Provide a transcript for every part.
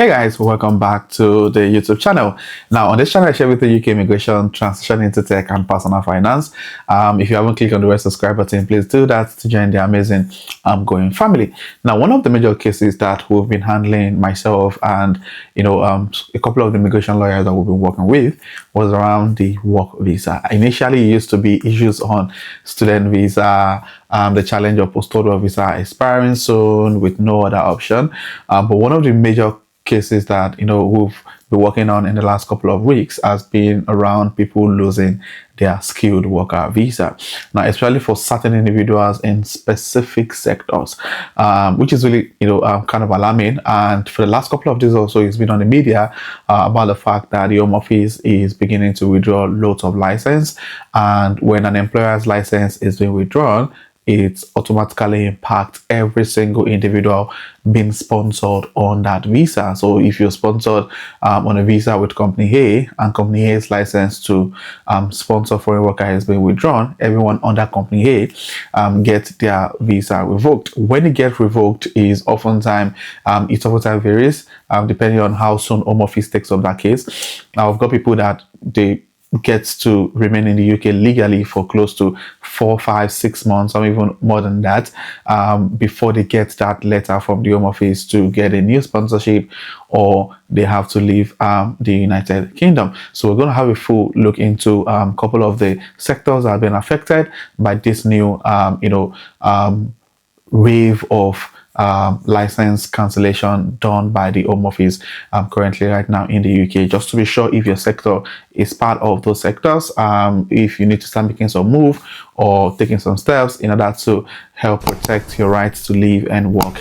Hey guys, welcome back to the YouTube channel. Now on this channel I share with you UK immigration, transition into tech and personal finance. If you haven't clicked on the red subscribe button, please do that to join the amazing growing family. Now one of the major cases that we've been handling, myself and a couple of the immigration lawyers that we've been working with, was around the work visa. Initially it used to be issues on student visa, the challenge of post-study visa expiring soon with no other option, but one of the major cases that we've been working on in the last couple of weeks has been around people losing their skilled worker visa. Now, especially for certain individuals in specific sectors, which is really kind of alarming. And for the last couple of days also, it's been on the media about the fact that the Home Office is beginning to withdraw loads of license, and when an employer's license is being withdrawn, it automatically impacts every single individual being sponsored on that visa. So if you're sponsored on a visa with company A and company A's license to sponsor foreign worker has been withdrawn, everyone under company A gets their visa revoked. When it gets revoked is oftentimes varies depending on how soon Home Office takes up that case. Now I've got people that they gets to remain in the UK legally for close to 4, 5, 6 months, or even more than that, before they get that letter from the Home Office to get a new sponsorship, or they have to leave the United Kingdom. So we're going to have a full look into a couple of the sectors that have been affected by this new wave of license cancellation done by the Home Office currently right now in the UK, just to be sure if your sector is part of those sectors, if you need to start making some move or taking some steps in order to help protect your rights to live and work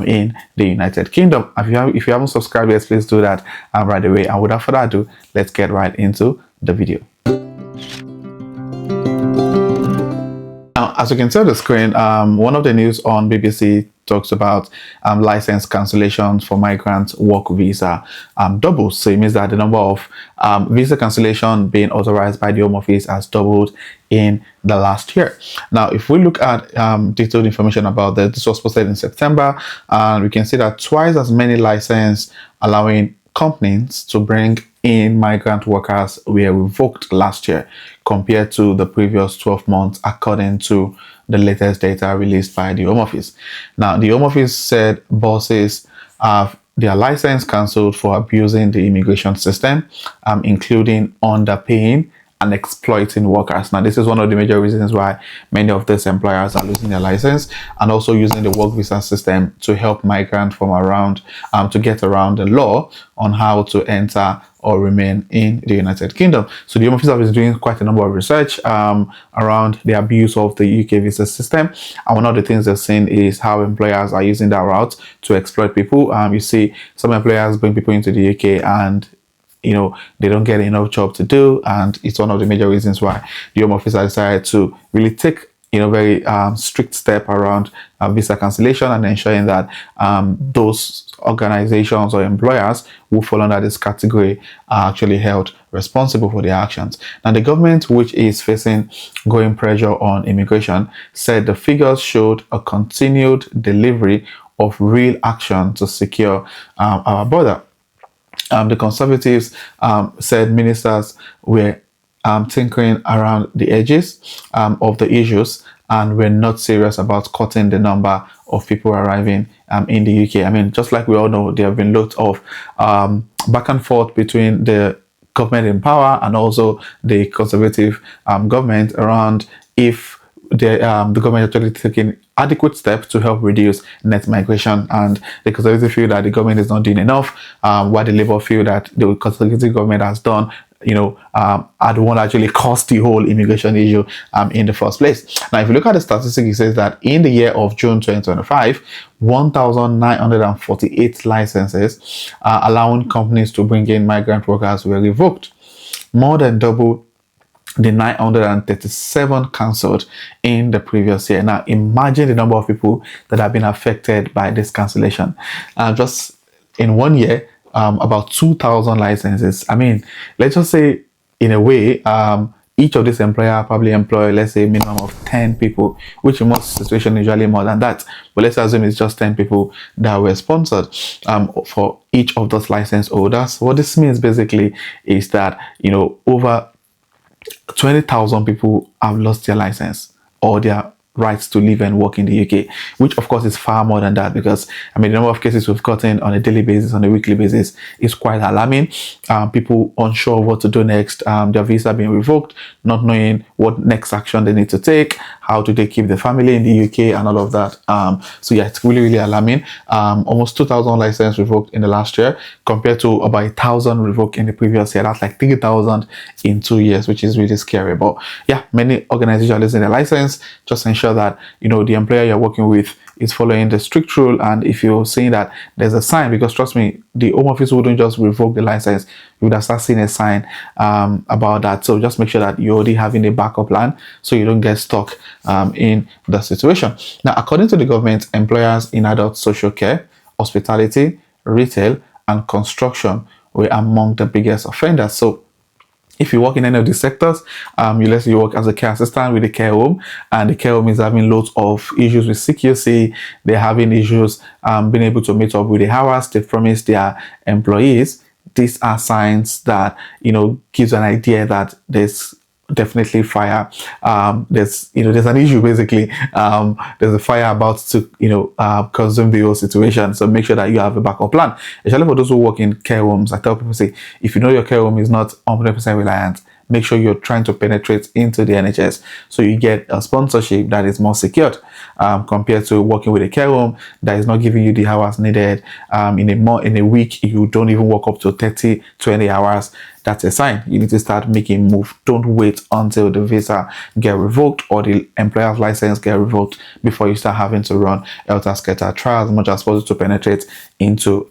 in the United Kingdom. If you haven't subscribed yet, please do that right away. And without further ado, let's get right into the video. Now, as you can see on the screen, one of the news on BBC talks about license cancellations for migrant work visa doubles. So it means that the number of visa cancellation being authorized by the Home Office has doubled in the last year. Now, if we look at detailed information about this was posted in September, and we can see that twice as many licenses allowing companies to bring in migrant workers were revoked last year compared to the previous 12 months, according to the latest data released by the Home Office. Now, the Home Office said bosses have their license cancelled for abusing the immigration system, including underpaying and exploiting workers. Now, this is one of the major reasons why many of these employers are losing their license, and also using the work visa system to help migrants from around to get around the law on how to enter or remain in the United Kingdom. So the Home Office is doing quite a number of research around the abuse of the UK visa system, and one of the things they've seen is how employers are using that route to exploit people. You see some employers bring people into the UK and they don't get enough job to do, and it's one of the major reasons why the Home Office has decided to really take very strict step around visa cancellation and ensuring that those organizations or employers who fall under this category are actually held responsible for their actions. Now, the government, which is facing growing pressure on immigration, said the figures showed a continued delivery of real action to secure our border. The Conservatives said ministers were tinkering around the edges of the issues and we're not serious about cutting the number of people arriving in the UK. I mean, just like we all know, there have been lots of back and forth between the government in power and also the Conservative government around if the government actually taking adequate steps to help reduce net migration, and the Conservative feel that the government is not doing enough, while the Labour feel that the Conservative government has done had won't actually caused the whole immigration issue in the first place. Now, if you look at the statistics, it says that in the year of June 2025, 1,948 licenses allowing companies to bring in migrant workers were revoked, more than double the 937 cancelled in the previous year. Now, imagine the number of people that have been affected by this cancellation. Just in 1 year, about 2,000 licenses. I mean, let's just say, in a way, each of these employer probably employ, let's say, minimum of 10 people, which in most situations usually more than that. But let's assume it's just 10 people that were sponsored for each of those license holders. What this means basically is that, over 20,000 people have lost their license or their rights to live and work in the UK, which of course is far more than that, because the number of cases we've gotten on a daily basis, on a weekly basis, is quite alarming. People unsure what to do next, their visa being revoked, not knowing what next action they need to take, how do they keep the family in the UK, and all of that. So yeah, it's really, really alarming. Almost 2,000 licenses revoked in the last year, compared to about 1,000 revoked in the previous year. That's like 3,000 in 2 years, which is really scary. But yeah, many organizations are losing their license. Just ensure that the employer you're working with is following the strict rule, and if you're seeing that there's a sign, because trust me, the Home Office wouldn't just revoke the license, you would have started seeing a sign about that. So just make sure that you're already having a backup plan so you don't get stuck in the situation. Now, according to the government, employers in adult social care, hospitality, retail, and construction were among the biggest offenders. So if you work in any of these sectors, let's say you work as a care assistant with a care home, and the care home is having loads of issues with CQC, they're having issues being able to meet up with the hours they promised their employees. These are signs that gives an idea that there's definitely fire. There's an issue basically. There's a fire about to consume the whole situation. So make sure that you have a backup plan, especially for those who work in care homes. I tell people, say, if you know your care home is not 100% reliant, make sure you're trying to penetrate into the NHS so you get a sponsorship that is more secured compared to working with a care home that is not giving you the hours needed. In a week, you don't even work up to 30, 20 hours. That's a sign you need to start making move. Don't wait until the visa get revoked or the employer's license get revoked before you start having to run helter-skelter. Try as much as possible to penetrate into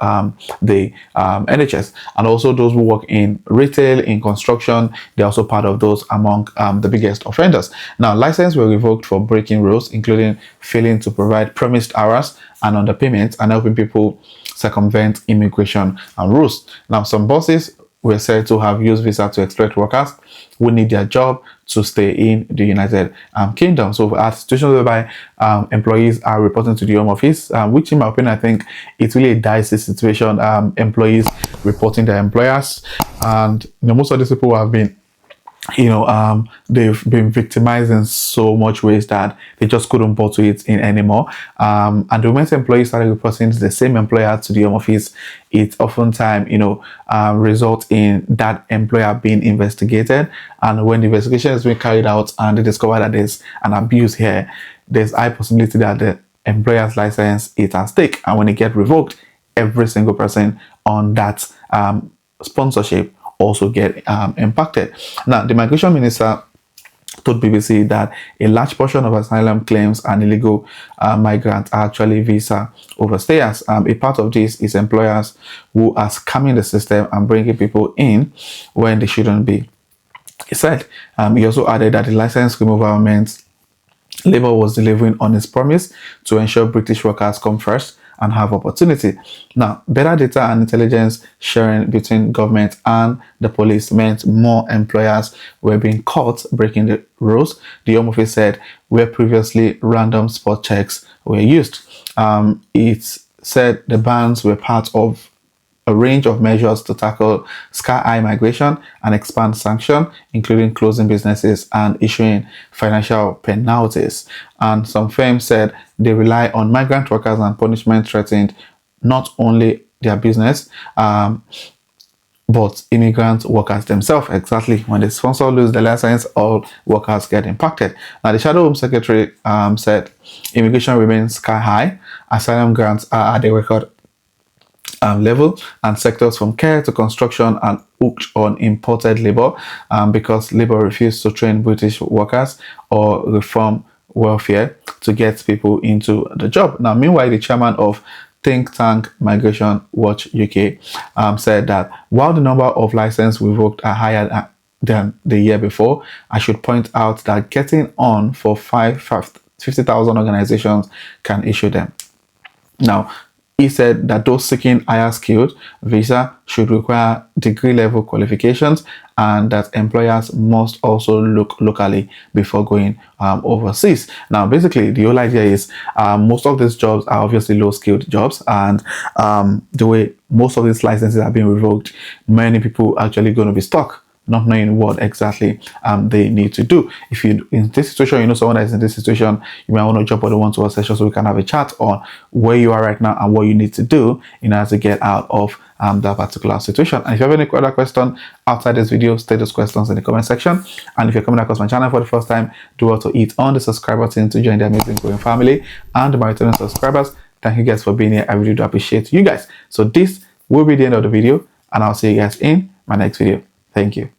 the NHS. And also those who work in retail, in construction, they're also part of those among the biggest offenders. Now, licenses were revoked for breaking rules, including failing to provide promised hours and underpayment, and helping people circumvent immigration and rules. Now, some bosses were said to have used visa to exploit workers who need their job to stay in the United Kingdom. So at situations whereby employees are reporting to the Home Office, which in my opinion, I think it's really a dicey situation. Employees reporting their employers, and most of these people have been they've been victimized in so much ways that they just couldn't bottle it in anymore. And the moment employees started reporting to the same employer to the Home Office, it oftentimes, results in that employer being investigated. And when the investigation is being carried out and they discover that there's an abuse here, there's high possibility that the employer's license is at stake. And when it gets revoked, every single person on that sponsorship also get impacted. Now, the migration minister told BBC that a large portion of asylum claims and illegal migrants are actually visa overstayers. A part of this is employers who are scamming the system and bringing people in when they shouldn't be. He said, he also added that the license removal meant Labour was delivering on its promise to ensure British workers come first and have opportunity. Now, better data and intelligence sharing between government and the police meant more employers were being caught breaking the rules. The Home Office said where previously random spot checks were used. It said the bans were part of a range of measures to tackle sky-high migration and expand sanctions, including closing businesses and issuing financial penalties. And some firms said they rely on migrant workers, and punishment threatened not only their business, but immigrant workers themselves. Exactly. When the sponsor lose the license, all workers get impacted. Now, the Shadow Home Secretary said immigration remains sky high, asylum grants are at a record level, and sectors from care to construction are hooked on imported labor because Labour refused to train British workers or reform welfare to get people into the job. Now, meanwhile, the chairman of think tank Migration Watch UK said that while the number of licenses revoked are higher than the year before, I should point out that getting on for 50,000 organizations can issue them. Now, He said that those seeking higher skilled visa should require degree level qualifications, and that employers must also look locally before going overseas. Now, basically, the whole idea is most of these jobs are obviously low skilled jobs, and the way most of these licenses are being revoked, many people are actually going to be stuck not knowing what exactly they need to do. If you in this situation, you know someone that is in this situation, you might want to jump on the one-to-one session so we can have a chat on where you are right now and what you need to do in order to get out of that particular situation. And if you have any other question outside this video, state those questions in the comment section. And if you're coming across my channel for the first time, do also hit on the subscribe button to join the amazing growing family. And my returning subscribers, thank you guys for being here. I really do appreciate you guys. So this will be the end of the video, and I'll see you guys in my next video. Thank you.